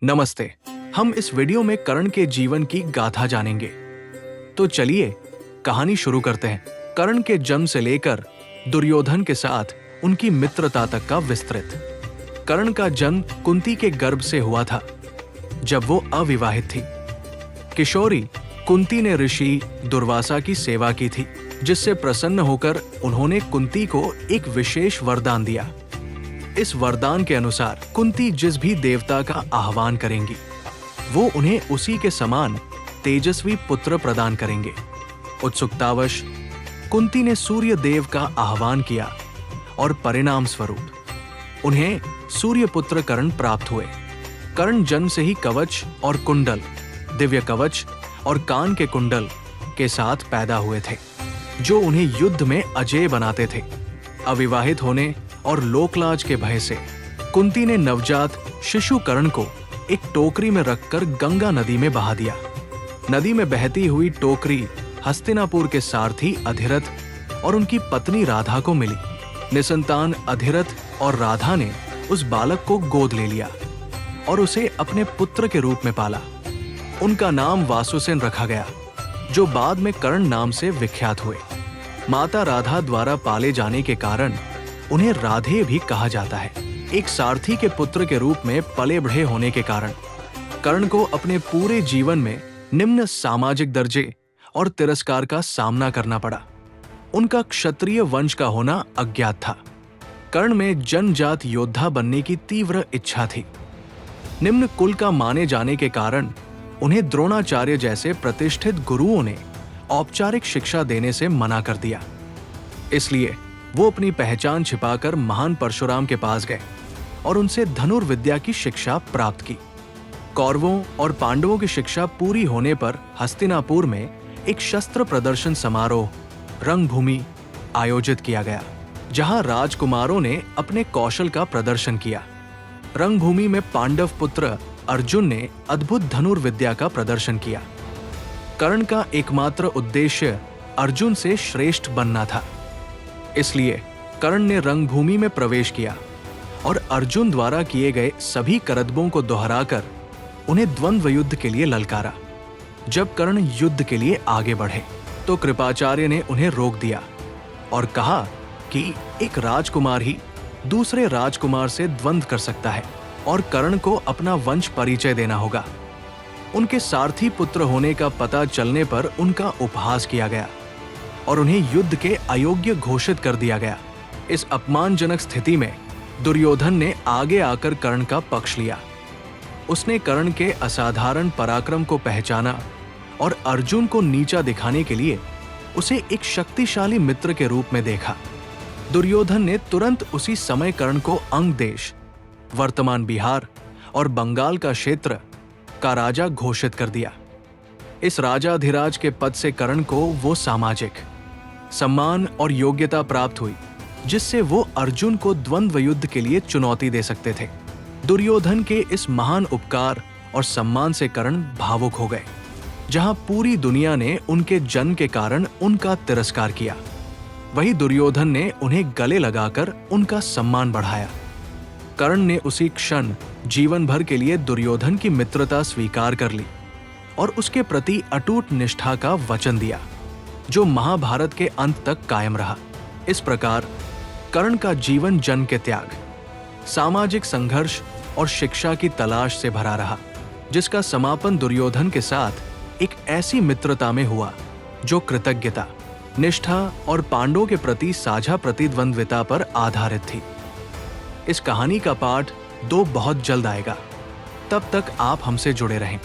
नमस्ते। हम इस वीडियो में कर्ण के जीवन की गाथा जानेंगे। तो चलिए कहानी शुरू करते हैं। कर्ण के जन्म से लेकर दुर्योधन के साथ उनकी मित्रता तक का विस्तृत। कर्ण का जन्म कुंती के गर्भ से हुआ था, जब वो अविवाहित थी। किशोरी कुंती ने ऋषि दुर्वासा की सेवा की थी, जिससे प्रसन्न होकर उन्होंने कुंती को एक विशेष वरदान दिया। इस वरदान के अनुसार कुंती जिस भी देवता का आह्वान करेंगी, वो उन्हें उसी के समान तेजस्वी पुत्र प्रदान करेंगे। उत्सुकतावश कुंती ने सूर्य देव का आह्वान किया और परिणाम स्वरूप उन्हें सूर्य पुत्र कर्ण प्राप्त हुए। कर्ण जन्म से ही कवच और कुंडल, दिव्य कवच और कान के कुंडल के साथ पैदा हुए थे, जो उन्हें युद्ध में अजेय बनाते थे। अविवाहित होने और लोकलाज के भय से कुंती ने नवजात शिशु कर्ण को एक टोकरी में रखकर गंगा नदी में बहा दिया। नदी में बहती हुई टोकरी हस्तिनापुर के सारथी अधिरथ और उनकी पत्नी राधा को मिली। निसंतान अधिरथ और राधा ने उस बालक को गोद ले लिया और उसे अपने पुत्र के रूप में पाला। उनका नाम वासुसेन रखा गया, जो बाद में कर्ण नाम से विख्यात हुए। माता राधा द्वारा पाले जाने के कारण उन्हें राधे भी कहा जाता है। एक सारथी के पुत्र के रूप में पले बढ़े होने के कारण कर्ण को अपने पूरे जीवन में निम्न सामाजिक दर्जे और तिरस्कार का सामना करना पड़ा। उनका क्षत्रिय वंश का होना अज्ञात था। कर्ण में जनजात योद्धा बनने की तीव्र इच्छा थी। निम्न कुल का माने जाने के कारण उन्हें द्रोणाचार्य जैसे प्रतिष्ठित गुरुओं ने औपचारिक शिक्षा देने से मना कर दिया। इसलिए वो अपनी पहचान छिपाकर महान परशुराम के पास गए और उनसे धनुर्विद्या की शिक्षा प्राप्त की। कौरवों और पांडवों की शिक्षा पूरी होने पर हस्तिनापुर में एक शस्त्र प्रदर्शन समारोह रंगभूमि आयोजित किया गया, जहां राजकुमारों ने अपने कौशल का प्रदर्शन किया। रंगभूमि में पांडव पुत्र अर्जुन ने अद्भुत धनुर्विद्या का प्रदर्शन किया। कर्ण का एकमात्र उद्देश्य अर्जुन से श्रेष्ठ बनना था। इसलिए कर्ण ने रंगभूमि में प्रवेश किया और अर्जुन द्वारा किए गए सभी करतबों को दोहराकर उन्हें द्वंद्व युद्ध के लिए ललकारा। जब कर्ण युद्ध के लिए आगे बढ़े तो कृपाचार्य ने उन्हें रोक दिया और कहा कि एक राजकुमार ही दूसरे राजकुमार से द्वंद्व कर सकता है और कर्ण को अपना वंश परिचय देना होगा। उनके सारथी पुत्र होने का पता चलने पर उनका उपहास किया गया और उन्हें युद्ध के अयोग्य घोषित कर दिया गया। इस अपमानजनक स्थिति में दुर्योधन ने आगे आकर कर्ण का पक्ष लिया। उसने कर्ण के असाधारण पराक्रम को पहचाना और अर्जुन को नीचा दिखाने के लिए उसे एक शक्तिशाली मित्र के रूप में देखा। दुर्योधन ने तुरंत उसी समय कर्ण को अंग देश, वर्तमान बिहार और बंगाल का क्षेत्र का राजा घोषित कर दिया। इस राजाधिराज के पद से कर्ण को वो सामाजिक सम्मान और योग्यता प्राप्त हुई, जिससे वो अर्जुन को द्वंद्व युद्ध के लिए चुनौती दे सकते थे। दुर्योधन के इस महान उपकार और सम्मान से कर्ण भावुक हो गए, जहां पूरी दुनिया ने उनके जन्म के कारण उनका तिरस्कार किया, वही दुर्योधन ने उन्हें गले लगाकर उनका सम्मान बढ़ाया। कर्ण ने उसी क्षण जीवन भर के लिए दुर्योधन की मित्रता स्वीकार कर ली और उसके प्रति अटूट निष्ठा का वचन दिया, जो महाभारत के अंत तक कायम रहा। इस प्रकार कर्ण का जीवन जन्म के त्याग, सामाजिक संघर्ष और शिक्षा की तलाश से भरा रहा, जिसका समापन दुर्योधन के साथ एक ऐसी मित्रता में हुआ जो कृतज्ञता, निष्ठा और पांडवों के प्रति साझा प्रतिद्वंद्विता पर आधारित थी। इस कहानी का पाठ 2 बहुत जल्द आएगा। तब तक आप हमसे जुड़े रहें।